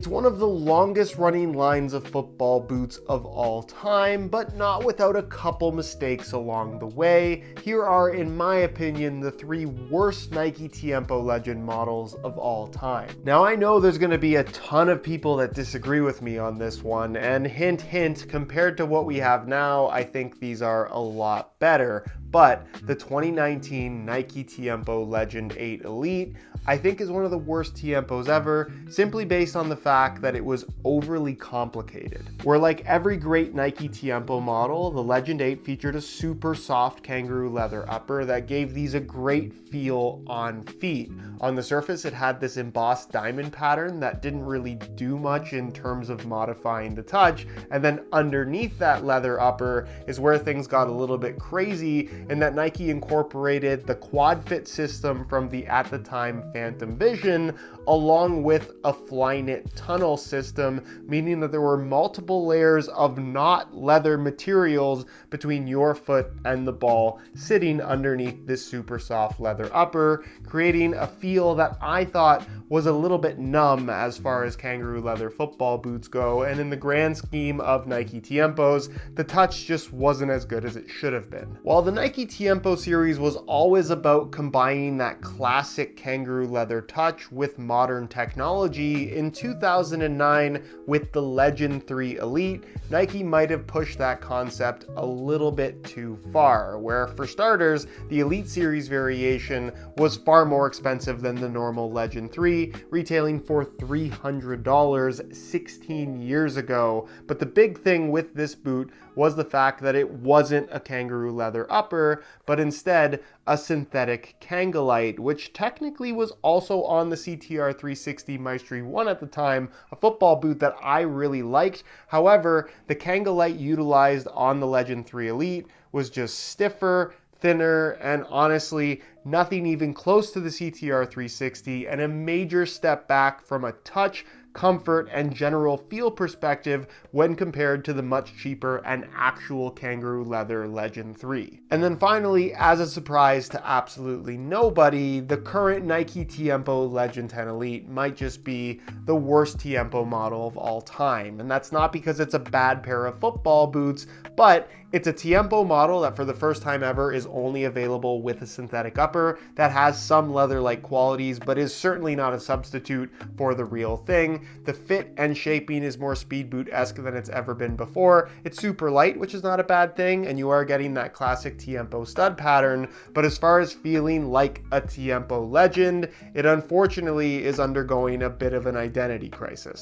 It's one of the longest running lines of football boots of all time, but not without a couple mistakes along the way. Here are, in my opinion, the 3 worst Nike Tiempo Legend models of all time. Now I know there's going to be a ton of people that disagree with me on this one, and hint hint, compared to what we have now, I think these are a lot better. But the 2019 Nike Tiempo Legend 8 Elite, I think is one of the worst Tiempos ever, simply based on the fact that it was overly complicated. Where like every great Nike Tiempo model, the Legend 8 featured a super soft kangaroo leather upper that gave these a great feel on feet. On the surface, it had this embossed diamond pattern that didn't really do much in terms of modifying the touch, and then underneath that leather upper is where things got a little bit crazy, in that Nike incorporated the quad fit system from the at the time Phantom Vision along with a Flyknit tunnel system, meaning that there were multiple layers of not leather materials between your foot and the ball sitting underneath this super soft leather upper, creating a feel that I thought was a little bit numb as far as kangaroo leather football boots go, and in the grand scheme of Nike Tiempos, the touch just wasn't as good as it should have been. While the Nike Tiempo series was always about combining that classic kangaroo leather touch with modern technology, in 2009 with the Legend 3 Elite, Nike might have pushed that concept a little bit too far, where for starters, the Elite series variation was far more expensive than the normal Legend 3, retailing for $300 16 years ago. But the big thing with this boot was the fact that it wasn't a kangaroo leather upper, but instead a synthetic Kangolite, which technically was also on the CTR 360 Maestri 1 at the time, a football boot that I really liked. However, the Kangolite utilized on the Legend 3 Elite was just stiffer, thinner, and honestly, nothing even close to the CTR 360, and a major step back from a touch, comfort, and general feel perspective when compared to the much cheaper and actual kangaroo leather Legend 3. And then finally, as a surprise to absolutely nobody, the current Nike Tiempo Legend 10 Elite might just be the worst Tiempo model of all time. And that's not because it's a bad pair of football boots, but it's a Tiempo model that for the first time ever is only available with a synthetic upper that has some leather-like qualities, but is certainly not a substitute for the real thing. The fit and shaping is more speed boot-esque than it's ever been before. It's super light, which is not a bad thing, and you are getting that classic Tiempo stud pattern, but as far as feeling like a Tiempo Legend, it unfortunately is undergoing a bit of an identity crisis.